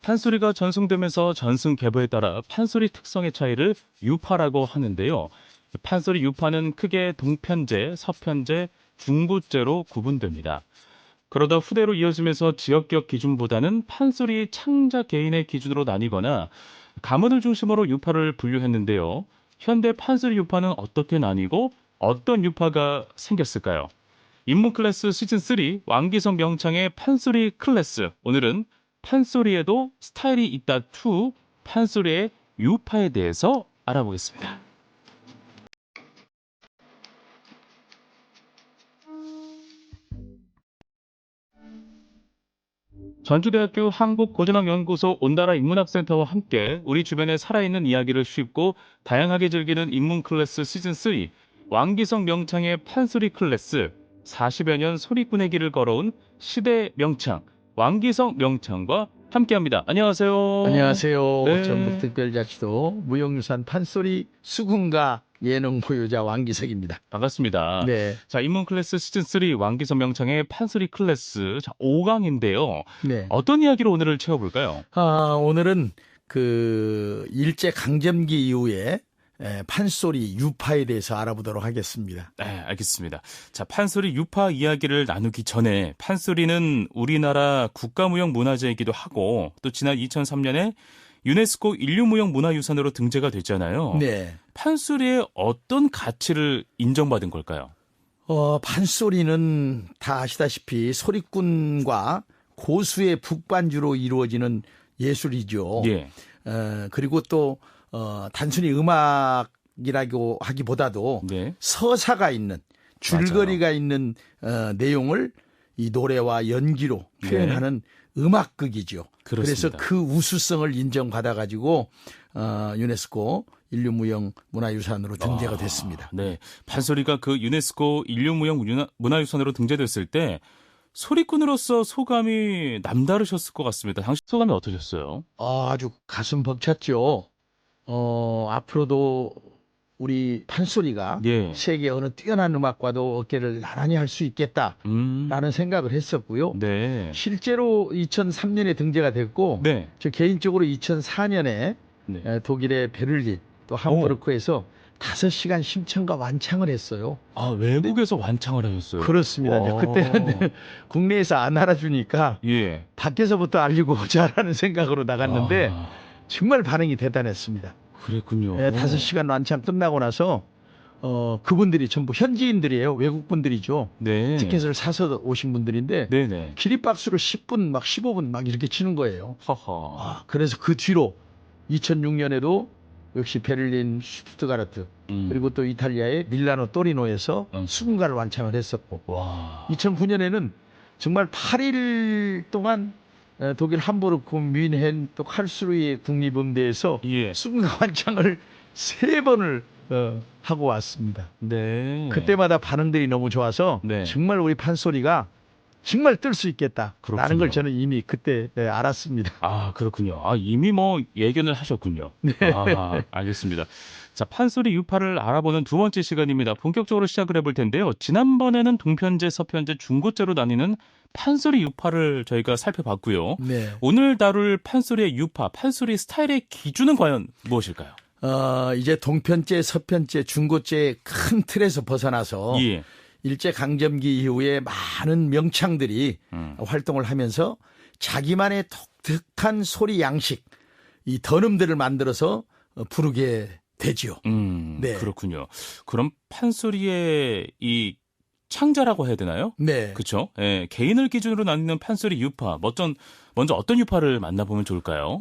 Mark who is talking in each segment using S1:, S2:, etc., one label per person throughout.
S1: 판소리가 전승되면서 전승 계보에 따라 판소리 특성의 차이를 유파라고 하는데요. 판소리 유파는 크게 동편제, 서편제, 중고제로 구분됩니다. 그러다 후대로 이어지면서 지역적 기준보다는 판소리 창자 개인의 기준으로 나뉘거나 가문을 중심으로 유파를 분류했는데요. 현대 판소리 유파는 어떻게 나뉘고 어떤 유파가 생겼을까요? 인문 클래스 시즌 3 왕기성 명창의 판소리 클래스. 오늘은 판소리에도 스타일이 있다 2 판소리의 유파에 대해서 알아보겠습니다. 전주대학교 한국고전학연구소 온다라 인문학센터와 함께 우리 주변에 살아있는 이야기를 쉽고 다양하게 즐기는 인문 클래스 시즌 3 왕기성 명창의 판소리 클래스 40여 년 소리꾼의 길을 걸어온 시대 명창 왕기성 명창과 함께합니다. 안녕하세요.
S2: 안녕하세요.
S1: 네.
S2: 전북특별자치도 무형유산 판소리 수군가 예능 보유자 왕기석입니다.
S1: 반갑습니다.
S2: 네.
S1: 자, 인문 클래스 시즌 3 왕기성 명창의 판소리 클래스 자, 5강인데요.
S2: 네.
S1: 어떤 이야기로 오늘을 채워볼까요?
S2: 오늘은 일제 강점기 이후에 판소리 유파에 대해서 알아보도록 하겠습니다.
S1: 네, 알겠습니다. 자, 판소리 유파 이야기를 나누기 전에 판소리는 우리나라 국가무형문화재이기도 하고 또 지난 2003년에 유네스코 인류무형문화유산으로 등재가 됐잖아요.
S2: 네.
S1: 판소리의 어떤 가치를 인정받은 걸까요?
S2: 판소리는 다 아시다시피 소리꾼과 고수의 북반주로 이루어지는 예술이죠.
S1: 예.
S2: 그리고 또 단순히 음악이라고 하기보다도
S1: 네.
S2: 서사가 있는 줄거리가 있는 내용을 이 노래와 연기로 표현하는 음악극이죠.
S1: 그렇습니다.
S2: 그래서 그 우수성을 인정받아 가지고 유네스코 인류무형문화유산으로 등재가 됐습니다.
S1: 네. 판소리가 그 유네스코 인류무형문화유산으로 등재됐을 때 소리꾼으로서 소감이 남다르셨을 것 같습니다. 당시 소감이 어떠셨어요?
S2: 아주 가슴 벅찼죠. 앞으로도 우리 판소리가
S1: 예.
S2: 세계 어느 뛰어난 음악과도 어깨를 나란히 할 수 있겠다라는 생각을 했었고요.
S1: 네.
S2: 실제로 2003년에 등재가 됐고
S1: 네.
S2: 저 개인적으로 2004년에
S1: 네.
S2: 독일의 베를린 또 함부르크에서 5시간 심청과 완창을 했어요.
S1: 아, 외국에서 완창을 하셨어요?
S2: 그렇습니다.
S1: 와.
S2: 그때는 국내에서 안 알아주니까
S1: 예.
S2: 밖에서부터 알리고 오자라는 생각으로 나갔는데
S1: 아,
S2: 정말 반응이 대단했습니다.
S1: 그랬군요.
S2: 5시간 완창 끝나고 나서 그분들이 전부 현지인들이에요. 외국분들이죠.
S1: 네.
S2: 티켓을 사서 오신 분들인데
S1: 네네.
S2: 기립박수를 10분 막 15분 막 이렇게 치는 거예요.
S1: 허허.
S2: 그래서 그 뒤로 2006년에도 역시 베를린 슈투트가르트 그리고 또 이탈리아의 밀라노 토리노에서 수군가를 완창을 했었고
S1: 와.
S2: 2009년에는 정말 8일 동안 독일 함부르크, 뮌헨 또 칼스루이의 국립음대에서
S1: 예.
S2: 수군가 완창을 3번을 하고 왔습니다.
S1: 네.
S2: 그때마다 반응들이 너무 좋아서
S1: 네.
S2: 정말 우리 판소리가 정말 뜰 수 있겠다라는
S1: 그렇군요.
S2: 걸 저는 이미 그때 알았습니다.
S1: 아, 그렇군요. 아, 이미 뭐 예견을 하셨군요.
S2: 네.
S1: 아, 알겠습니다. 자, 판소리 유파를 알아보는 두 번째 시간입니다. 본격적으로 시작을 해볼 텐데요. 지난번에는 동편제, 서편제, 중고제로 나뉘는 판소리 유파를 저희가 살펴봤고요.
S2: 네.
S1: 오늘 다룰 판소리의 유파, 판소리 스타일의 기준은 과연 무엇일까요?
S2: 이제 동편제, 서편제, 중고제의 큰 틀에서 벗어나서
S1: 예.
S2: 일제 강점기 이후에 많은 명창들이 활동을 하면서 자기만의 독특한 소리 양식, 이 던음들을 만들어서 부르게 되지요. 네.
S1: 그렇군요. 그럼 판소리의 이 창자라고 해야 되나요?
S2: 네.
S1: 그렇죠. 예, 개인을 기준으로 나뉘는 판소리 유파. 먼저 어떤 유파를 만나보면 좋을까요?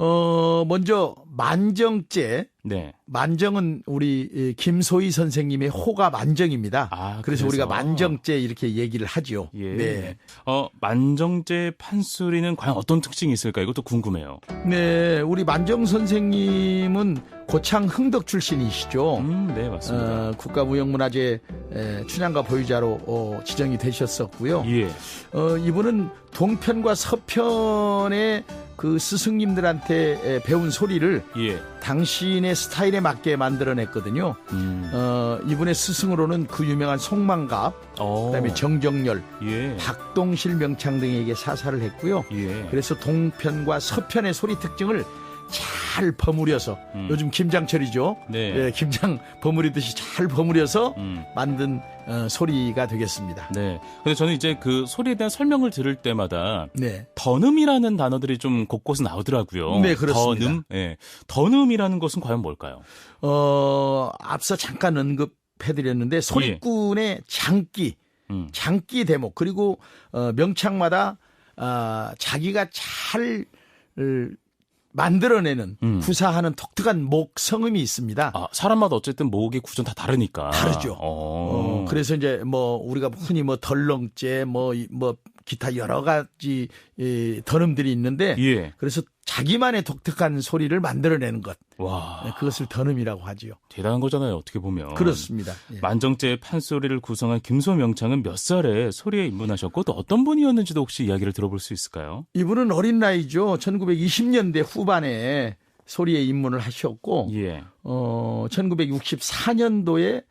S2: 먼저 만정제.
S1: 네.
S2: 만정은 우리 김소희 선생님의 호가 만정입니다.
S1: 아,
S2: 그래서 우리가 만정제 이렇게 얘기를 하죠.
S1: 예.
S2: 네.
S1: 만정제 판소리는 과연 어떤 특징이 있을까? 이것도 궁금해요.
S2: 네, 우리 만정 선생님은 고창 흥덕 출신이시죠.
S1: 네, 맞습니다.
S2: 국가무형문화재 춘향가 보유자로 지정이 되셨었고요.
S1: 예.
S2: 이분은 동편과 서편의 그 스승님들한테 배운 소리를
S1: 예.
S2: 당신의 스타일에 맞게 만들어냈거든요. 이분의 스승으로는 그 유명한 송만갑, 그다음에 정정열,
S1: 예.
S2: 박동실 명창 등에게 사사를 했고요.
S1: 예.
S2: 그래서 동편과 서편의 소리 특징을 잘 버무려서 요즘 김장철이죠.
S1: 네.
S2: 예, 김장 버무리듯이 잘 버무려서
S1: 음.
S2: 만든 소리가 되겠습니다.
S1: 네. 근데 저는 이제 그 소리에 대한 설명을 들을 때마다
S2: 네.
S1: 던음이라는 단어들이 좀 곳곳에 나오더라고요.
S2: 네, 그렇습니다.
S1: 던음. 예. 던음이라는 것은 과연 뭘까요?
S2: 앞서 잠깐 언급해드렸는데 소리꾼의 장기, 장기 대목 그리고 명창마다 자기가 잘 만들어내는 구사하는 독특한 목 성음이 있습니다.
S1: 아, 사람마다 어쨌든 목의 구조는 다 다르니까.
S2: 다르죠. 그래서 이제 뭐 우리가 흔히 뭐 덜렁째 뭐 기타 여러 가지 던음들이 있는데
S1: 예.
S2: 그래서 자기만의 독특한 소리를 만들어내는 것.
S1: 와.
S2: 그것을 던음이라고 하지요.
S1: 대단한 거잖아요. 어떻게 보면.
S2: 그렇습니다. 예.
S1: 만정제의 판소리를 구성한 김소명창은 몇 살에 소리에 입문하셨고 또 어떤 분이었는지도 혹시 이야기를 들어볼 수 있을까요?
S2: 이분은 어린 나이죠. 1920년대 후반에 소리에 입문을 하셨고
S1: 예.
S2: 1964년도에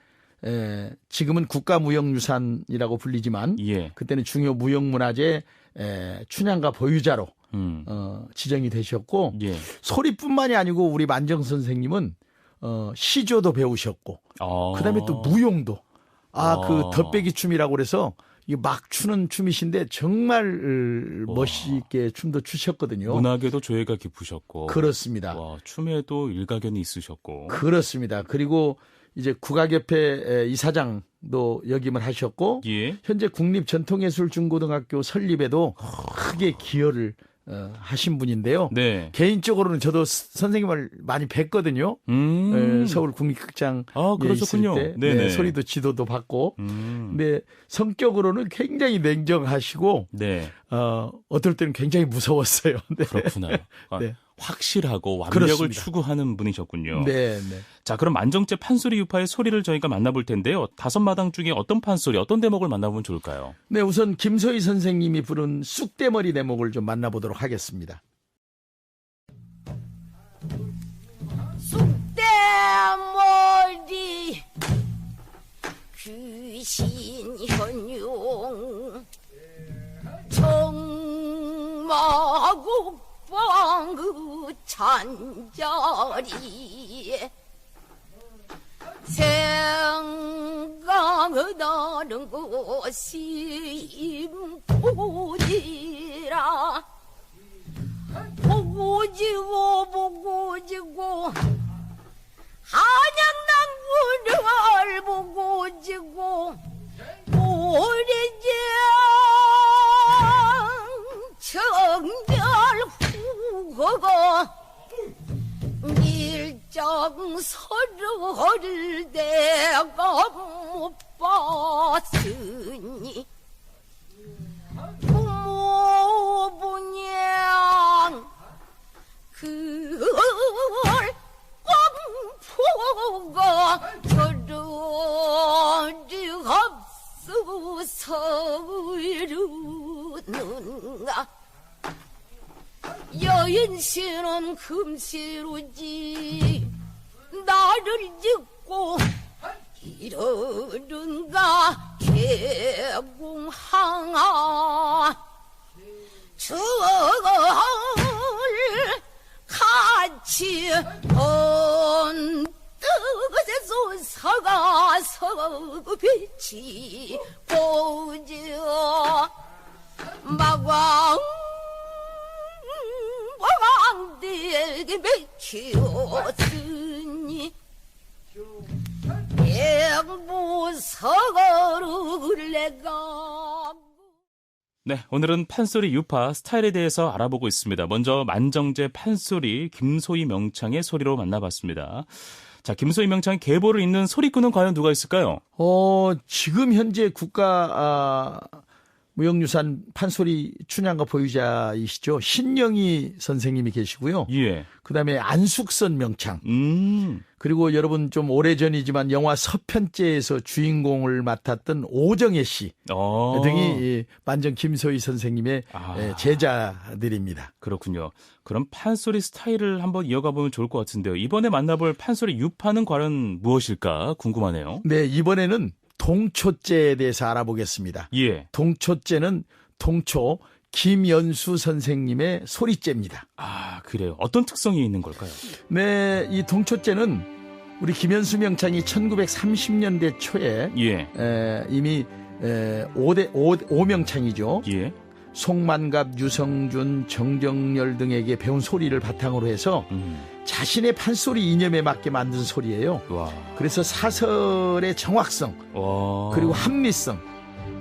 S2: 지금은 국가무형유산이라고 불리지만
S1: 예.
S2: 그때는 중요 무형문화재 춘향가 보유자로 지정이 되셨고
S1: 예.
S2: 소리뿐만이 아니고 우리 만정 선생님은 시조도 배우셨고 그다음에 또 무용도 그 덧배기 춤이라고 그래서 이게 막 추는 춤이신데 정말 멋있게 춤도 추셨거든요.
S1: 문학에도 조예가 깊으셨고.
S2: 그렇습니다.
S1: 와, 춤에도 일가견이 있으셨고.
S2: 그렇습니다. 그리고 이제 국악협회 이사장도 역임을 하셨고
S1: 예.
S2: 현재 국립전통예술중고등학교 설립에도 크게 기여를 하신 분인데요.
S1: 네.
S2: 개인적으로는 저도 선생님을 많이 뵀거든요. 서울 국립극장에
S1: 그러셨군요.
S2: 있을 때
S1: 네네.
S2: 소리도 지도도 받고. 근데 성격으로는 굉장히 냉정하시고
S1: 네.
S2: 어떨 때는 굉장히 무서웠어요. 네.
S1: 그렇구나.
S2: 네.
S1: 확실하고 완벽을
S2: 그렇습니다.
S1: 추구하는 분이셨군요.
S2: 네, 네.
S1: 자, 그럼 만정제 판소리 유파의 소리를 저희가 만나볼 텐데요. 5마당 중에 어떤 판소리, 어떤 대목을 만나보면 좋을까요?
S2: 네, 우선 김소희 선생님이 부른 쑥대머리 대목을 좀 만나보도록 하겠습니다.
S3: 쑥대머리 귀신현용 정마국방 그 잔자리 생각나는 것이 보지라 보고 지고 한양남구를 보고 지고 오래전 정멸 후가 일정서를 내가 못 봤으니 부모분양 그걸 꽁포가 저러지 없어서 이르는가 여인씨는 금시로지 나를 짓고 이러는가 개공항아 저걸 같이 언뜻에서 서가서 빛이 보죠 마광대에게 맥히었으니 행보서거를 내가
S1: 네, 오늘은 판소리 유파 스타일에 대해서 알아보고 있습니다. 먼저 만정제 판소리 김소희 명창의 소리로 만나봤습니다. 자, 김소희 명창의 계보를 잇는 소리꾼은 과연 누가 있을까요?
S2: 지금 현재 국가 무형유산 판소리 춘향가 보유자이시죠. 신영희 선생님이 계시고요.
S1: 예.
S2: 그다음에 안숙선 명창.
S1: 음.
S2: 그리고 여러분 좀 오래전이지만 영화 서편제에서 주인공을 맡았던 오정혜 씨 등이 이 만정 김소희 선생님의 제자들입니다.
S1: 그렇군요. 그럼 판소리 스타일을 한번 이어가 보면 좋을 것 같은데요. 이번에 만나볼 판소리 유파는 과연 무엇일까 궁금하네요.
S2: 네, 이번에는 동초제에 대해서 알아보겠습니다.
S1: 예.
S2: 동초제는 동초 김연수 선생님의 소리제입니다.
S1: 아, 그래요. 어떤 특성이 있는 걸까요?
S2: 네, 이 동초제는 우리 김연수 명창이 1930년대 초에
S1: 예.
S2: 이미 5명창이죠.
S1: 예.
S2: 송만갑, 유성준, 정정열 등에게 배운 소리를 바탕으로 해서 자신의 판소리 이념에 맞게 만든 소리예요.
S1: 와.
S2: 그래서 사설의 정확성,
S1: 와.
S2: 그리고 합리성,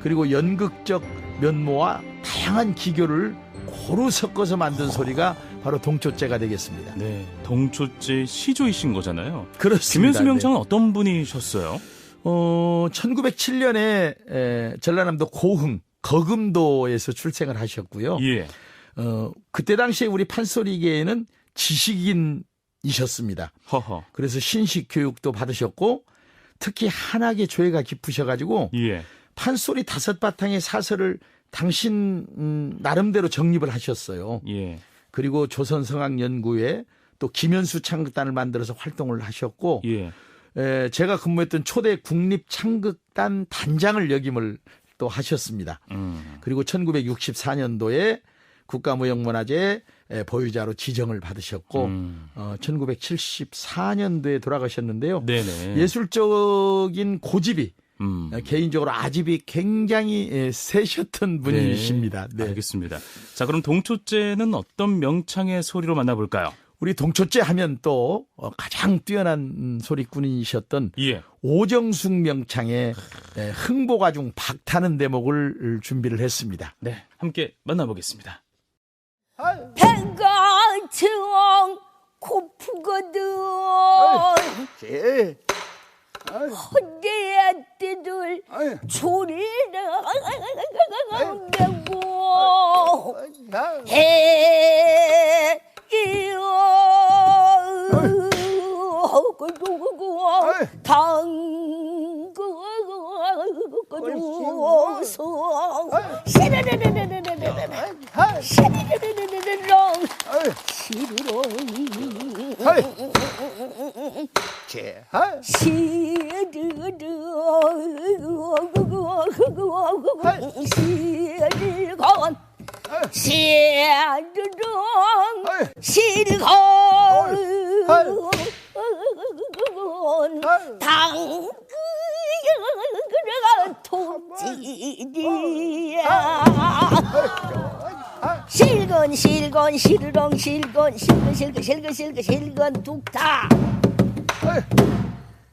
S2: 그리고 연극적 면모와 다양한 기교를 고루 섞어서 만든 소리가 바로 동초제가 되겠습니다.
S1: 네. 동초제 시조이신 거잖아요.
S2: 그렇습니다.
S1: 김연수 명창은 어떤 분이셨어요?
S2: 1907년에 전라남도 고흥 거금도에서 출생을 하셨고요.
S1: 예.
S2: 그때 당시에 우리 판소리계에는 지식인이셨습니다.
S1: 허허.
S2: 그래서 신식 교육도 받으셨고 특히 한학의 조예가 깊으셔가지고
S1: 예.
S2: 판소리 5바탕의 사설을 당신 나름대로 정립을 하셨어요.
S1: 예.
S2: 그리고 조선성악연구회 또 김연수 창극단을 만들어서 활동을 하셨고
S1: 예.
S2: 제가 근무했던 초대 국립창극단 단장을 역임을 또 하셨습니다. 그리고 1964년도에 국가무형문화재 보유자로 지정을 받으셨고 1974년도에 돌아가셨는데요.
S1: 네네.
S2: 예술적인 고집이 개인적으로 아집이 굉장히 세셨던 분이십니다.
S1: 네. 알겠습니다. 자, 그럼 동초제는 어떤 명창의 소리로 만나볼까요?
S2: 우리 동초제 하면 또 가장 뛰어난 소리꾼이셨던
S1: 예.
S2: 오정숙 명창의 흥보가중 박타는 대목을 준비를 했습니다.
S1: 네, 함께 만나보겠습니다.
S3: 배가 정 고프거든 허리에 띠들 조리를 메고 당그어서 시르르르르르르르르 시르건 실건 당그가 통지리야 실건 실건 시르렁 실건 실건 실건 실건 실건 실건 뚝타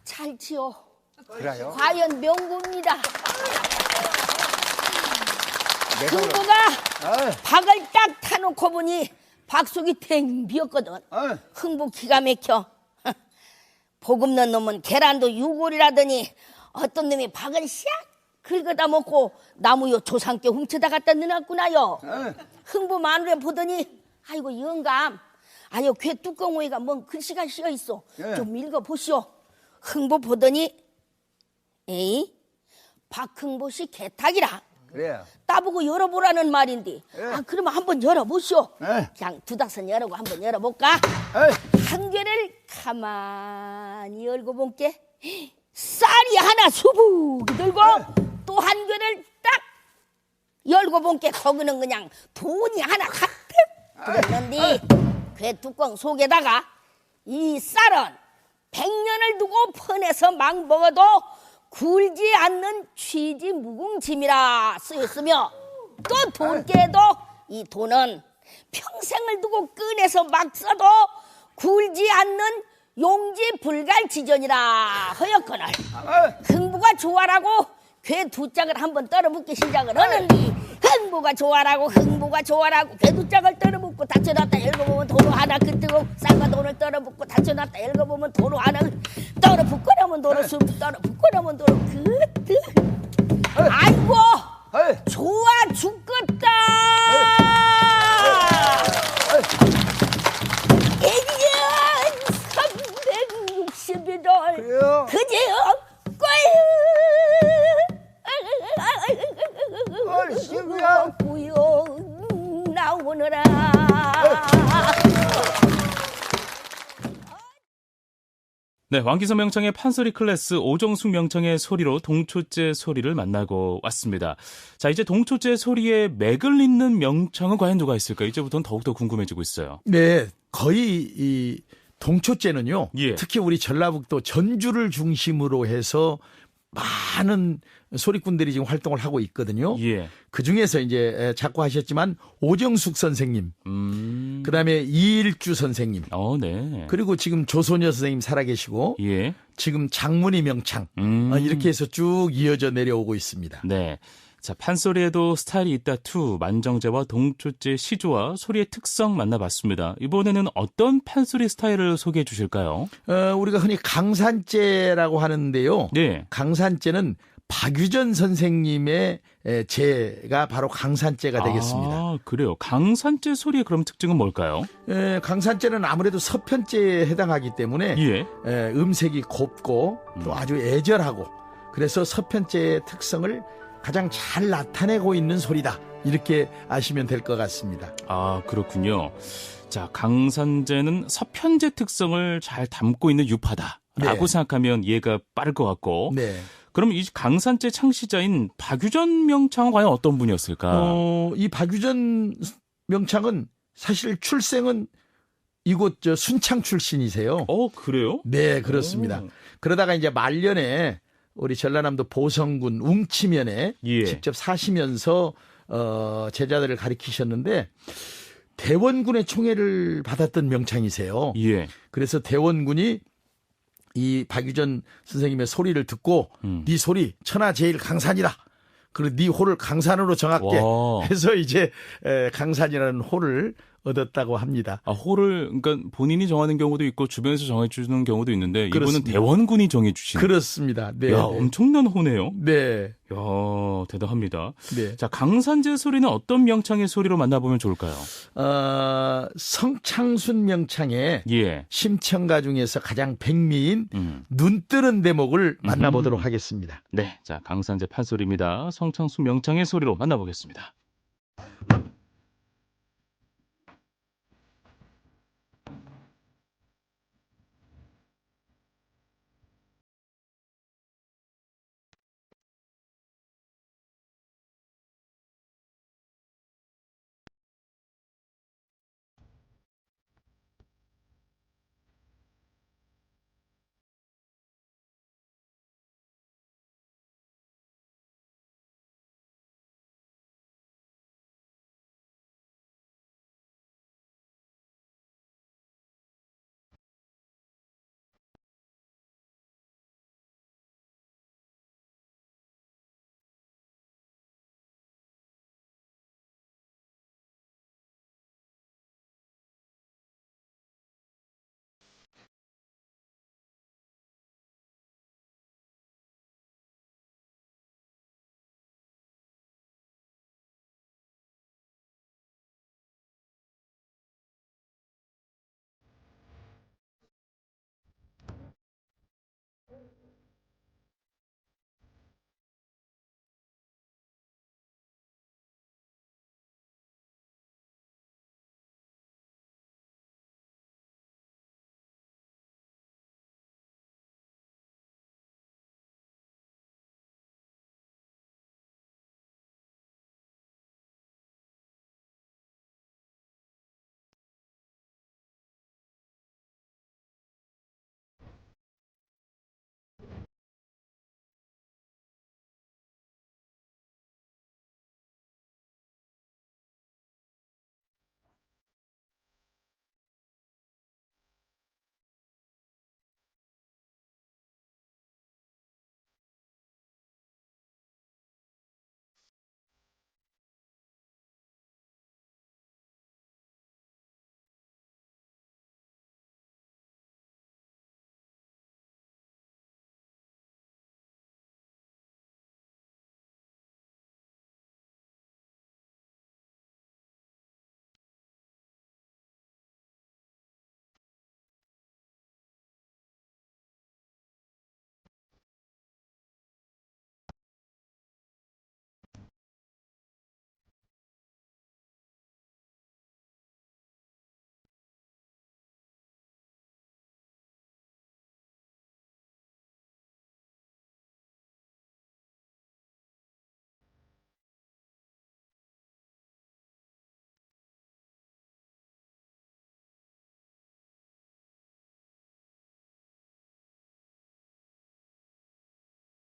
S3: 잘 치요.
S4: 그래요?
S3: 과연 명구입니다. 흥부가 박을 딱 타놓고 보니 박속이 탱 비었거든. 흥부 기가 막혀. 보급는 놈은 계란도 유골이라더니 어떤 놈이 박을 샥 긁어다 먹고 나무요 조상께 훔쳐다 갖다 넣어놨구나요. 흥부 마누라 보더니 아이고 영감 아유 괴 뚜껑오이가 뭔 글씨가 씌어 있어. 좀 읽어보시오. 흥부 보더니 에이 박흥보씨 개탁이라.
S4: 그래요.
S3: 따보고 열어보라는 말인데. 아 그러면 한번 열어보시오.
S4: 예.
S3: 그냥 2-5 열고 한번 열어볼까?
S4: 에이.
S3: 한 개를 가만히 열고 본게 쌀이 하나 수북이 들고 또 한 개를 딱 열고 본게 거기는 그냥 돈이 하나 가득 들었는데 그 뚜껑 속에다가 이 쌀은 100년을 두고 퍼내서 막 먹어도 굴지 않는 취지 무궁짐이라 쓰였으며 또 돈께도 이 돈은 평생을 두고 꺼내서 막 써도 굴지 않는 용지 불갈지전이라 허였거늘 흥부가 좋아라고 괴 2짝을 한번 떨어붙기 시작을 하는데 흥부가 좋아라고 흥부가 좋아라고 괴 2짝을 떨어붙고 닫혀놨다 읽어보면 도로 하나 끄뜨고 쌀과 돈을 떨어붙고 닫혀놨다 읽어보면 도로 하나 떨어붙고 나면 도로 숲 떨어붙고 나면 도로 끄뜨 아이고 좋아
S1: 네, 왕기서 명창의 판소리 클래스, 오정숙 명창의 소리로 동초째 소리를 만나고 왔습니다. 자, 이제 동초째 소리에 맥을 잇는 명창은 과연 누가 있을까? 이제부터는 더욱더 궁금해지고 있어요.
S2: 네, 거의 이 동초째는요.
S1: 예.
S2: 특히 우리 전라북도 전주를 중심으로 해서 많은 소리꾼들이 지금 활동을 하고 있거든요.
S1: 예.
S2: 그 중에서 이제 자꾸 하셨지만 오정숙 선생님, 그다음에 이일주 선생님,
S1: 네.
S2: 그리고 지금 조소녀 선생님 살아계시고,
S1: 예.
S2: 지금 장문희 명창 이렇게 해서 쭉 이어져 내려오고 있습니다.
S1: 네. 자, 판소리에도 스타일이 있다 투 만정제와 동초째 시조와 소리의 특성 만나봤습니다. 이번에는 어떤 판소리 스타일을 소개해 주실까요?
S2: 우리가 흔히 강산제라고 하는데요.
S1: 네.
S2: 강산제는 박유전 선생님의 제가 바로 강산제가 되겠습니다.
S1: 아, 그래요. 강산제 소리의 그럼 특징은 뭘까요?
S2: 강산제는 아무래도 서편제에 해당하기 때문에
S1: 예.
S2: 음색이 곱고 또 아주 애절하고 그래서 서편제의 특성을 가장 잘 나타내고 있는 소리다. 이렇게 아시면 될 것 같습니다.
S1: 아, 그렇군요. 자, 강산제는 서편제 특성을 잘 담고 있는 유파다라고
S2: 네.
S1: 생각하면 이해가 빠를 것 같고.
S2: 네.
S1: 그럼 이 강산제 창시자인 박유전 명창은 과연 어떤 분이었을까?
S2: 이 박유전 명창은 사실 출생은 이곳 순창 출신이세요.
S1: 그래요?
S2: 네, 그렇습니다. 그러다가 이제 말년에 우리 전라남도 보성군 웅치면에
S1: 예.
S2: 직접 사시면서 제자들을 가르치셨는데 대원군의 총애를 받았던 명창이세요.
S1: 예.
S2: 그래서 대원군이 이 박유전 선생님의 소리를 듣고 네 소리 천하 제일 강산이다. 그리고 네 호를 강산으로 정할게
S1: 와.
S2: 해서 이제 강산이라는 호를 얻었다고 합니다.
S1: 아, 호를 그러니까 본인이 정하는 경우도 있고 주변에서 정해주는 경우도 있는데
S2: 그렇습니다.
S1: 이분은 대원군이 정해주신.
S2: 그렇습니다. 네.
S1: 야,
S2: 네.
S1: 엄청난 호네요.
S2: 네.
S1: 야, 대단합니다.
S2: 네.
S1: 자, 강산제 소리는 어떤 명창의 소리로 만나보면 좋을까요?
S2: 성창순 명창의
S1: 예.
S2: 심청가 중에서 가장 백미인
S1: 음.
S2: 눈 뜨는 대목을 만나보도록 하겠습니다.
S1: 네, 자, 강산제 판소리입니다. 성창순 명창의 소리로 만나보겠습니다.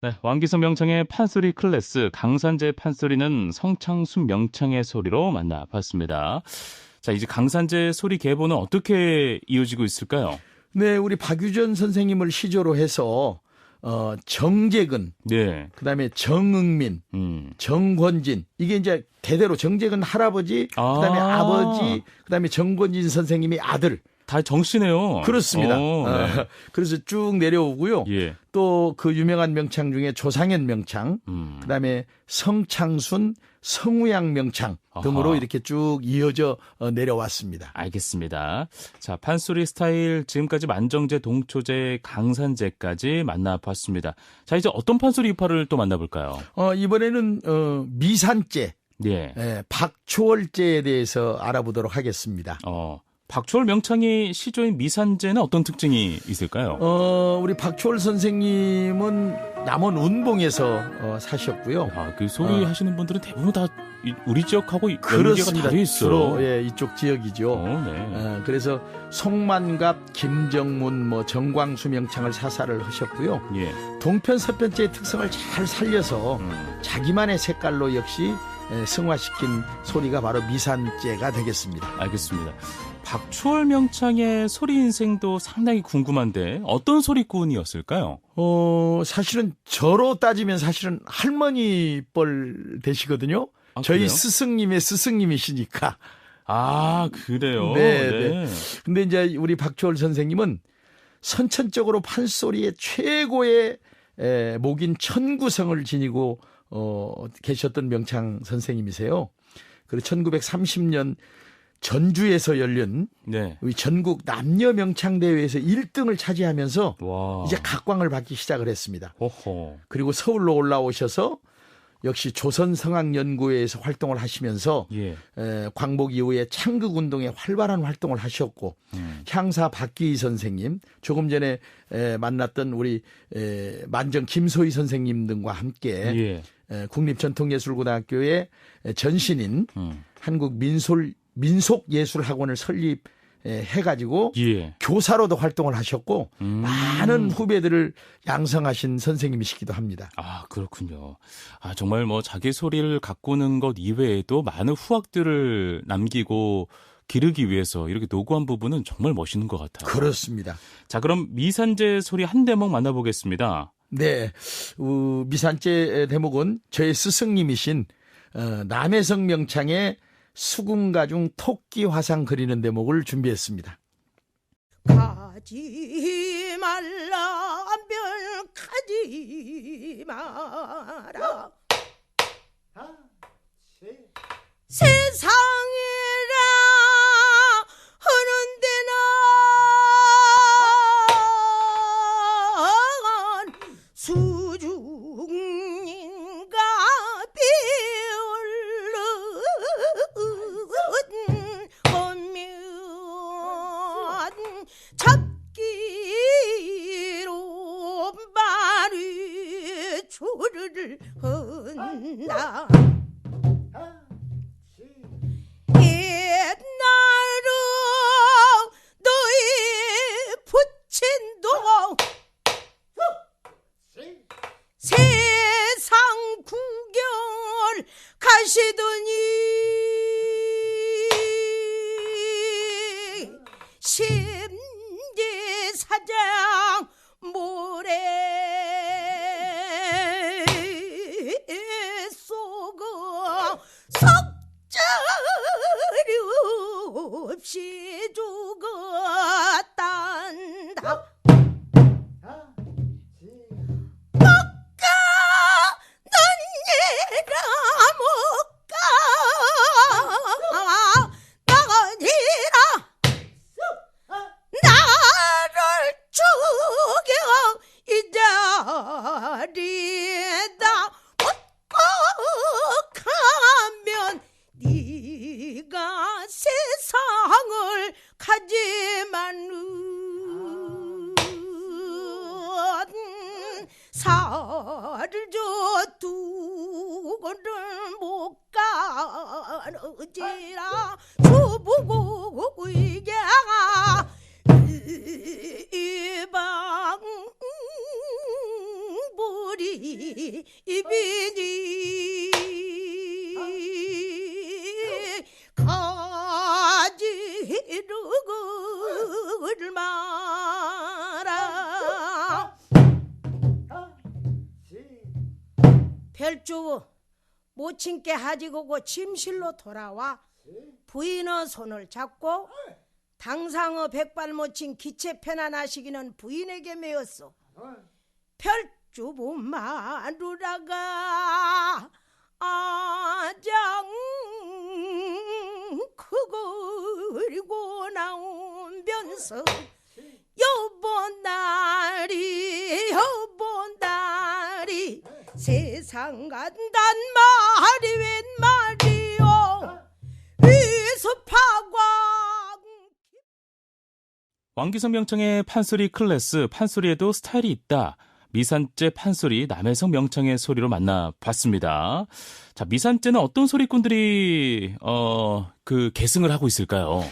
S1: 네, 왕기성 명창의 판소리 클래스 강산제 판소리는 성창순 명창의 소리로 만나봤습니다. 자, 이제 강산제 소리 계보는 어떻게 이어지고 있을까요?
S2: 네, 우리 박유전 선생님을 시조로 해서 정재근,
S1: 네.
S2: 그다음에 정응민, 정권진, 이게 이제 대대로 정재근 할아버지, 그다음에 아버지, 그다음에 정권진 선생님이 아들.
S1: 다 정씨네요.
S2: 그렇습니다.
S1: 네.
S2: 그래서 쭉 내려오고요.
S1: 예.
S2: 또 그 유명한 명창 중에 조상현 명창, 그다음에 성창순, 성우양 명창 등으로
S1: 아하.
S2: 이렇게 쭉 이어져 내려왔습니다.
S1: 알겠습니다. 자, 판소리 스타일 지금까지 만정제, 동초제, 강산제까지 만나봤습니다. 자, 이제 어떤 판소리 유파를 또 만나볼까요?
S2: 이번에는 미산제,
S1: 예.
S2: 박초월제에 대해서 알아보도록 하겠습니다.
S1: 박초월 명창의 시조인 미산제는 어떤 특징이 있을까요?
S2: 우리 박초월 선생님은 남원 운봉에서 사셨고요.
S1: 그 소리 하시는 분들은 대부분 다 우리 지역하고 연계가
S2: 그렇습니다.
S1: 다 돼 있어요.
S2: 주로 이쪽 지역이죠.
S1: 네.
S2: 그래서 송만갑, 김정문, 정광수 명창을 사사를 하셨고요.
S1: 예.
S2: 동편 서편제의 특성을 잘 살려서 자기만의 색깔로 역시 승화시킨 소리가 바로 미산제가 되겠습니다.
S1: 알겠습니다. 박초월 명창의 소리 인생도 상당히 궁금한데 어떤 소리꾼이었을까요?
S2: 사실은 저로 따지면 사실은 할머니 뻘 되시거든요. 저희
S1: 그래요?
S2: 스승님의 스승님이시니까.
S1: 그래요?
S2: 네. 근데 이제 우리 박초월 선생님은 선천적으로 판소리의 최고의 목인 천구성을 지니고 계셨던 명창 선생님이세요. 그리고 1930년 전주에서 열린
S1: 네.
S2: 우리 전국 남녀 명창 대회에서 1등을 차지하면서
S1: 와.
S2: 이제 각광을 받기 시작을 했습니다.
S1: 호호.
S2: 그리고 서울로 올라오셔서 역시 조선성악연구회에서 활동을 하시면서
S1: 예.
S2: 광복 이후에 창극운동에 활발한 활동을 하셨고 향사 박기희 선생님, 조금 전에 만났던 우리 만정 김소희 선생님 등과 함께 국립전통예술고등학교의 전신인 민속예술학원을 설립해가지고 교사로도 활동을 하셨고 많은 후배들을 양성하신 선생님이시기도 합니다.
S1: 그렇군요. 정말 자기 소리를 가꾸는 것 이외에도 많은 후학들을 남기고 기르기 위해서 이렇게 노고한 부분은 정말 멋있는 것 같아요.
S2: 그렇습니다.
S1: 자, 그럼 미산제 소리 한 대목 만나보겠습니다.
S2: 네, 미산제 대목은 저의 스승님이신 남해성 명창의 수궁가중 토끼 화상 그리는 대목을 준비했습니다.
S3: 가지 말라 별 가지 마라 세상이라 하는 데나 수중인가 비올른 거면 잡기로 말이 조르를 한다. 옛날로 너희 부친도 세상 구경 가시더니 심지사장 모래 쏘고 석자리 없이 죽었단다. 세상을 가지만은 살을 져두고를 못 가르지라 주부고 이게 이방불이
S4: 이르글 마라. 별주 모친께 하지고고 침실로 돌아와 부인의 손을 잡고 당상의 백발모친 기체 편안하시기는 부인에게 매었소. 별주부 마누라가 아장 크고 나오면서 여보나리 세상 간단 말이 웬 말이오. 위습하광.
S1: 왕기성 명창의 판소리 클래스, 판소리에도 스타일이 있다. 미산재 판소리 남해성 명창의 소리로 만나봤습니다. 자, 미산재는 어떤 소리꾼들이 계승을 하고 있을까요?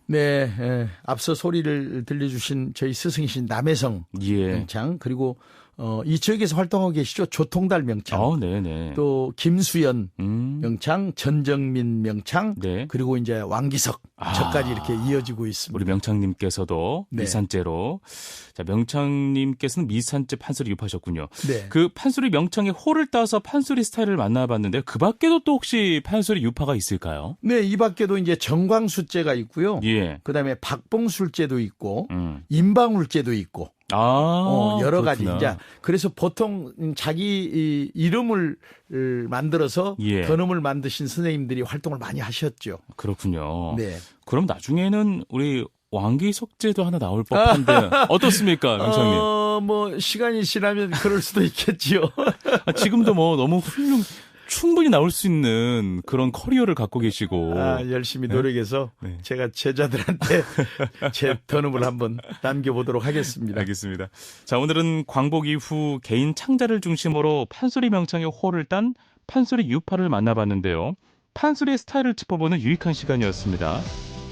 S2: 네, 앞서 소리를 들려주신 저희 스승이신 남해성
S1: 예.
S2: 명창, 그리고 이 지역에서 활동하고 계시죠. 조통달 명창,
S1: 네네.
S2: 또 김수연 명창, 전정민 명창,
S1: 네.
S2: 그리고 이제 왕기석 저까지 이렇게 이어지고 있습니다.
S1: 우리 명창님께서도
S2: 네.
S1: 미산재로. 자, 명창님께서는 미산재 판소리 유파셨군요.
S2: 네.
S1: 그 판소리 명창의 호를 따서 판소리 스타일을 만나봤는데 그 밖에도 또 혹시 판소리 유파가 있을까요?
S2: 네, 이 밖에도 이제 정광술제가 있고요.
S1: 예.
S2: 그다음에 박봉술제도 있고,
S1: 음.
S2: 임방울제도 있고, 여러 가지.
S1: 그렇구나.
S2: 이제 그래서 보통 자기 이름을 만들어서
S1: 예.
S2: 번음을 만드신 선생님들이 활동을 많이 하셨죠.
S1: 그렇군요.
S2: 네.
S1: 그럼 나중에는 우리 왕기석제도 하나 나올 법한데 어떻습니까, 명창님?
S2: 뭐 시간이 지나면 그럴 수도 있겠지요.
S1: 지금도 뭐 너무 충분히 나올 수 있는 그런 커리어를 갖고 계시고.
S2: 열심히 노력해서
S1: 네.
S2: 제가 제자들한테 제 번음을 한번 남겨보도록 하겠습니다.
S1: 알겠습니다. 자, 오늘은 광복 이후 개인 창자를 중심으로 판소리 명창의 호를 딴 판소리 유파를 만나봤는데요. 판소리의 스타일을 짚어보는 유익한 시간이었습니다.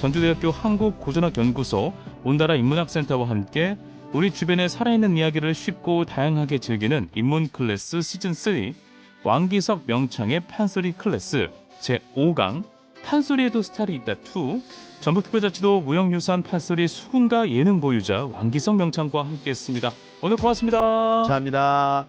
S1: 전주대학교 한국고전학연구소 온다라 인문학센터와 함께 우리 주변의 살아있는 이야기를 쉽고 다양하게 즐기는 인문 클래스 시즌3 왕기석 명창의 판소리 클래스 제5강 판소리에도 스타일이 있다 2 전북특별자치도 무형유산 판소리 수군가 예능 보유자 왕기석 명창과 함께했습니다. 오늘 고맙습니다.
S2: 감사합니다.